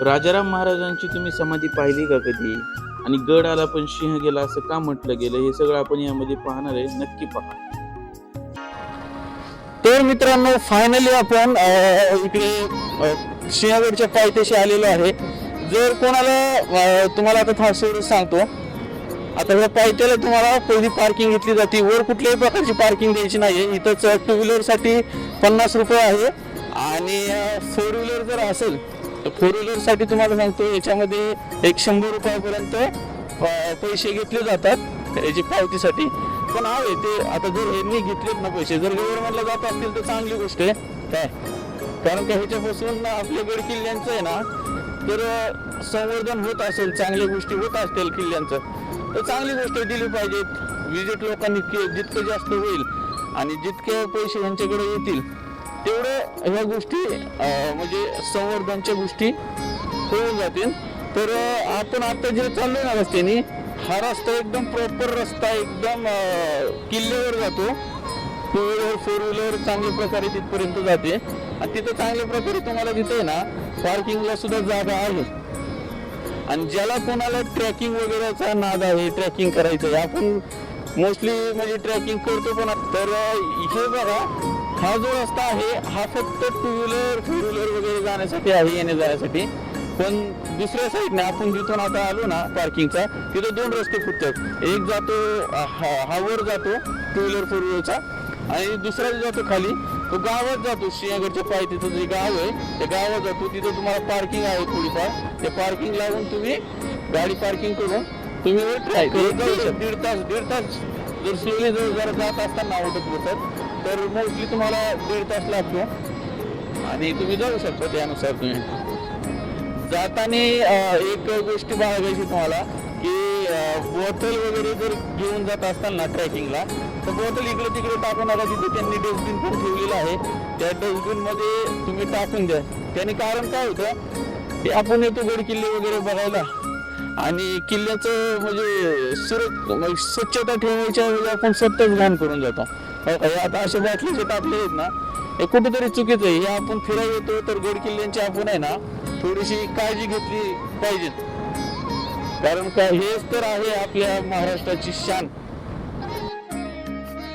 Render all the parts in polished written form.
राजाराम महाराजांची तुम्ही समाधी पाहिली का कधी? आणि गड आला पण सिंह गेला असं का म्हटलं गेलं, हे सगळं आपण यामध्ये पाहणार आहे. नक्की पहा. तर मित्रांनो, फायनली आपण इकडे सिंहगडच्या पायथ्याशी आलेलो आहे. जर कोणाला तुम्हाला आता थोडं सांगतो. आता ह्या पायथ्याला तुम्हाला पहिली पार्किंग घेतली जाते. वर कुठल्याही प्रकारची पार्किंग द्यायची नाही. इथंच टू व्हीलरसाठी 50 रुपये आहे आणि फोर व्हीलर जर असेल तर फोर व्हीलरसाठी तुम्हाला सांगतो याच्यामध्ये 100 रुपयापर्यंत पैसे घेतले जातात याची पावतीसाठी. पण आहे ते आता जर यांनी घेतलेत ना पैसे, जर गव्हर्नमेंटला जात असतील तर चांगली गोष्ट आहे काय. कारण का ह्याच्यापासून आपल्या गड किल्ल्यांचं आहे ना, तर संवर्धन होत असेल, चांगल्या गोष्टी होत असतील किल्ल्यांचं, तर चांगली गोष्ट दिली पाहिजेत. विजिट लोकांनी जितकं जास्त होईल आणि जितके पैसे यांच्याकडे येतील तेवढं ह्या गोष्टी म्हणजे संवर्धनच्या गोष्टी होऊन जातील. तर आपण आता जे चाललोय ना रस्त्याने, हा रस्ता एकदम प्रॉपर रस्ता, एकदम किल्ल्यावर जातो. टू व्हीलर फोर व्हीलर चांगल्या प्रकारे तिथपर्यंत जाते आणि तिथं चांगल्या प्रकारे तुम्हाला तिथे ना पार्किंगला सुद्धा जागा आहे. आणि ज्याला कोणाला ट्रॅकिंग वगैरेचा नाद आहे, ट्रॅकिंग करायचं आहे, आपण मोस्टली म्हणजे ट्रॅकिंग करतो पण. तर हे बघा, हा जो रस्ता आहे हा फक्त टू व्हीलर फोर व्हीलर वगैरे जाण्यासाठी आहे, येणे जाण्यासाठी. पण दुसऱ्या साईडने आपण जिथून आता आलो ना पार्किंगचा, तिथं 2 रस्ते फुटतात. एक जातो हा वर जातो टू व्हीलर फोर व्हीलरचा आणि दुसरा जातो खाली, तो गावात जातो. सिंहगडच्या पायथ्याचं जे गाव आहे त्या गावात जातो. तिथं तुम्हाला पार्किंग आहे थोडीफार, ते पार्किंग लावून तुम्ही गाडी पार्किंग करून तुम्ही जाऊ शकता. दीड तास जर स्लोली जर जात असताना आवडत तर मोस्टली तुम्हाला 1.5 तास लागतो आणि तुम्ही जाऊ शकता. त्यानुसार तुम्ही जाताना एक गोष्ट बघायची तुम्हाला की बॉटल वगैरे जर घेऊन जात असताल ना ट्रॅकिंगला, तर बॉटल इकडे तिकडे टाकू नका. तिथे त्यांनी डस्टबिन पण ठेवलेलं आहे, त्या डस्टबिनमध्ये तुम्ही टाकून द्या. त्याने कारण काय होतं की आपण येतो गड किल्ले वगैरे बघायला आणि किल्ल्याचं म्हणजे स्वच्छता ठेवायच्या वेळी आपण स्वतःच घाण करून जातो. आता असे बाटली जे टाकले आहेत ना, हे कुठेतरी चुकीचं आहे. हे आपण फिरायला येतो तर गड किल्ल्यांची आपण आहे ना थोडीशी काळजी घेतली पाहिजे. कारण का हेच तर आहे आपल्या महाराष्ट्राची शान.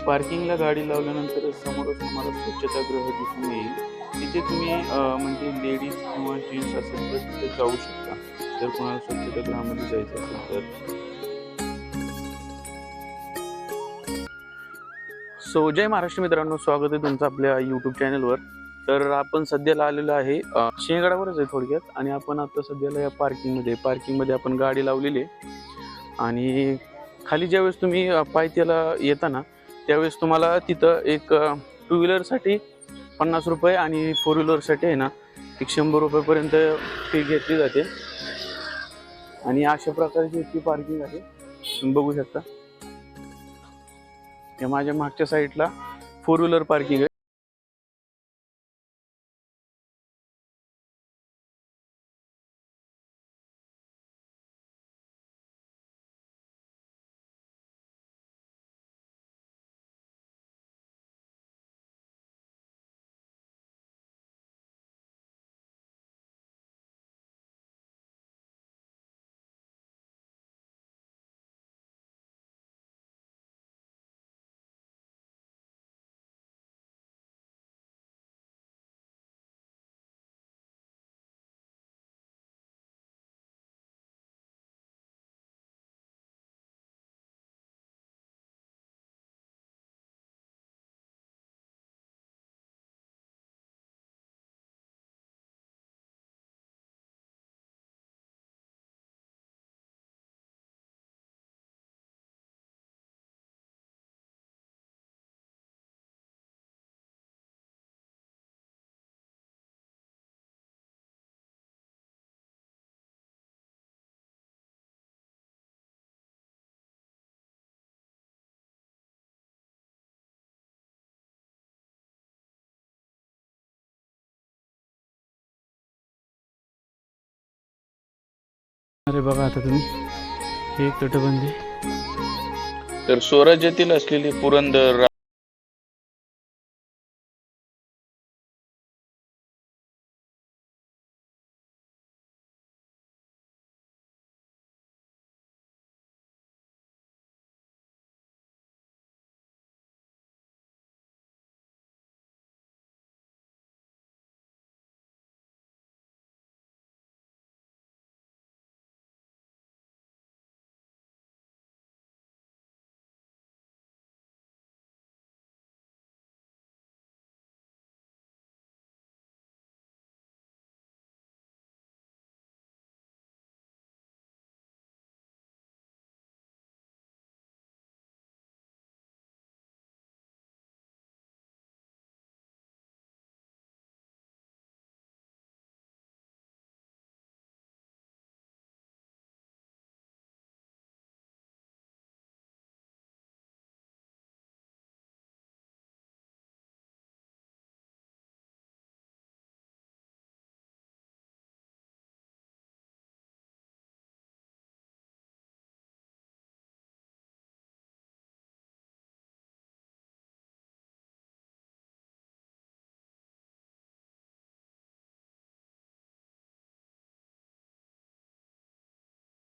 पार्किंगला गाडी लावल्यानंतर समोरच तुम्हाला स्वच्छतागृह दिसून येईल. तिथे तुम्ही म्हणजे लेडीज किंवा जेंट्स असेल तर तिथे जाऊ शकता, जर कोणाला स्वच्छतागृहामध्ये जायचं असेल तर. सो जय महाराष्ट्र मित्रांनो, स्वागत आहे तुमचं आपल्या यूट्यूब चॅनलवर. तर आपण सध्याला आलेलो आहे सिंहगडावरच आहे थोडक्यात. आणि आपण आता सध्याला या पार्किंगमध्ये आपण गाडी लावलेली आहे. आणि खाली ज्यावेळेस तुम्ही पायथ्याला येता ना, त्यावेळेस तुम्हाला तिथं एक टू व्हीलरसाठी 50 रुपये आणि फोर व्हीलरसाठी आहे ना 100 रुपयेपर्यंत फी घेतली जाते. आणि अशा प्रकारची ती पार्किंग आहे, तुम्ही बघू शकता. या माझ्या मागच्या साईडला फोर व्हीलर पार्किंग आहे. अरे बघा आता तुम्ही, हे तटबंदी. तर स्वराज्यातील असलेली पुरंदर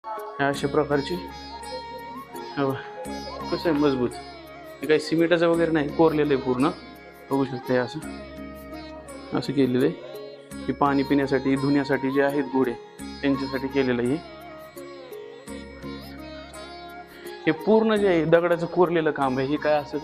ह्या अशा प्रकारची हो, कसं आहे मजबूत. हे काही सिमेंटाचं वगैरे नाही, कोरलेलं आहे पूर्ण. बघू शकता हे असं असं केलेलं आहे. हे पाणी पिण्यासाठी धुण्यासाठी जे आहेत घोडे त्यांच्यासाठी केलेलं आहे हे पूर्ण जे आहे दगडाचं कोरलेलं काम आहे. हे काय असं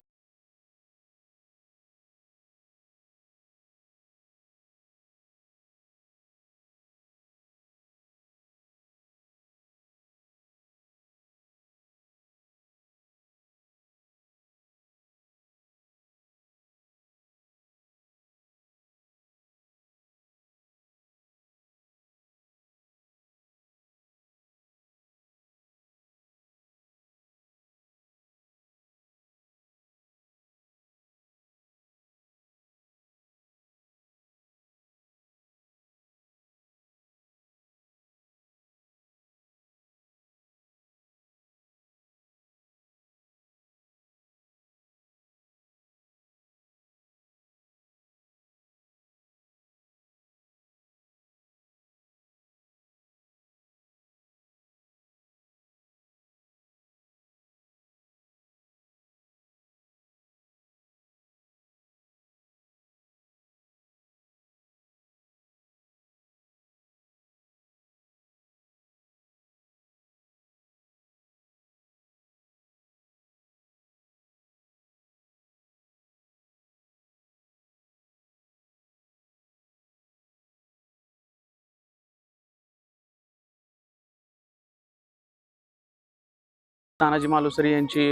तानाजी मालुसरे यांची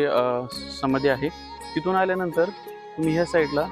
समाधी आहे. तिथून आल्यानंतर तुम्ही ह्या साईडला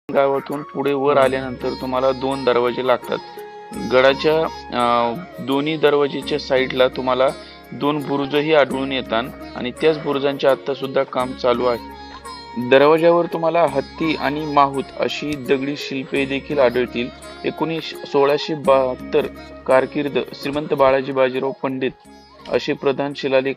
गावातून पुढे वर आल्यानंतर तुम्हाला 2 दरवाजे लागतात. गडाच्या दोन्ही दरवाजेच्या साईडला तुम्हाला 2 बुरुजही आढळून येतात आणि त्याच बुरुजांच्या आत्ता सुद्धा काम चालू आहे. दरवाजावर तुम्हाला हत्ती आणि माहूत अशी दगडी शिल्पे देखील आढळतील. 1672 कारकीर्द श्रीमंत बाळाजी बाजीराव पंडित असे प्रधान शिलालेख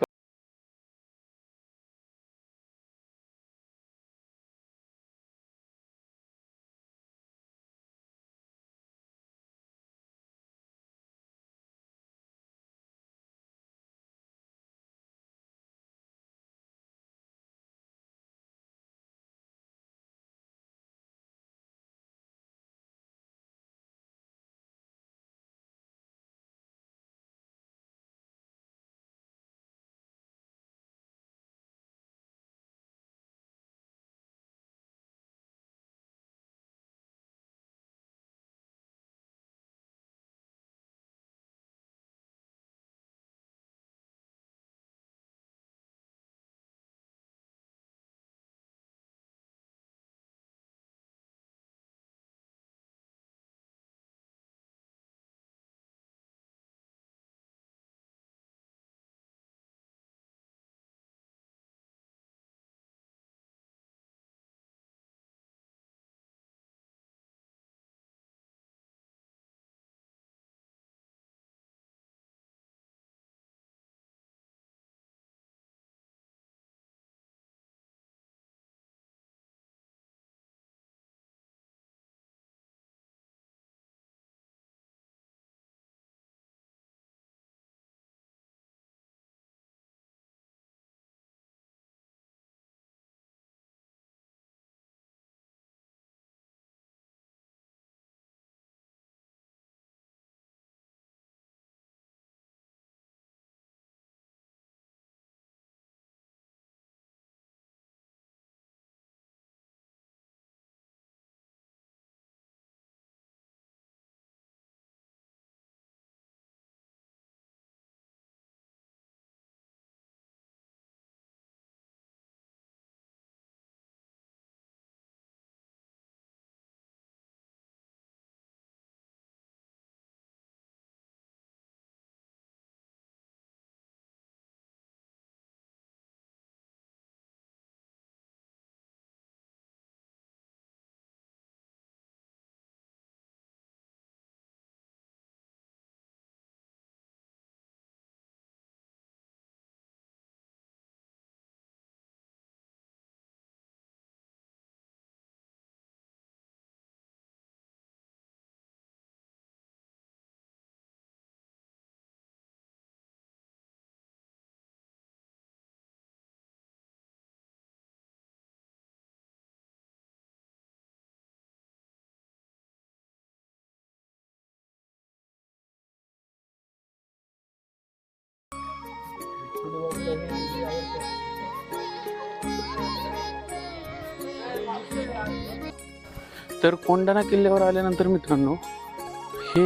तर कोंढाणा किल्ल्यावर आल्यानंतर मित्रांनो, हे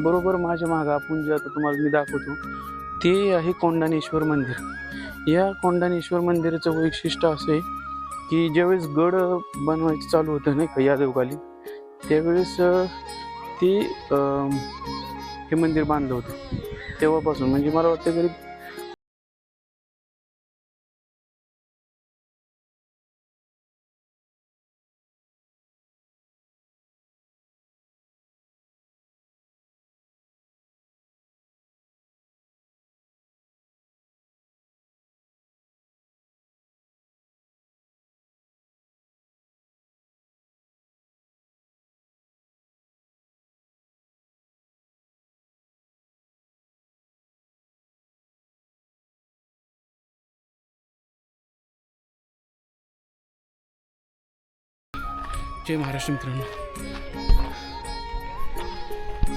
बरोबर माझ्या मागं आपण जे आता तुम्हाला मी दाखवतो ते आहे कोंढाणेश्वर मंदिर. या कोंढाणेश्वर मंदिराचं वैशिष्ट्य असं आहे की ज्यावेळेस गड बनवायचं चालू होतं नाही का यादवकाली, त्यावेळेस ते हे मंदिर बांधलं होतं. तेव्हापासून म्हणजे मला वाटतं तरी जय महाराष्ट्र मित्रांनो.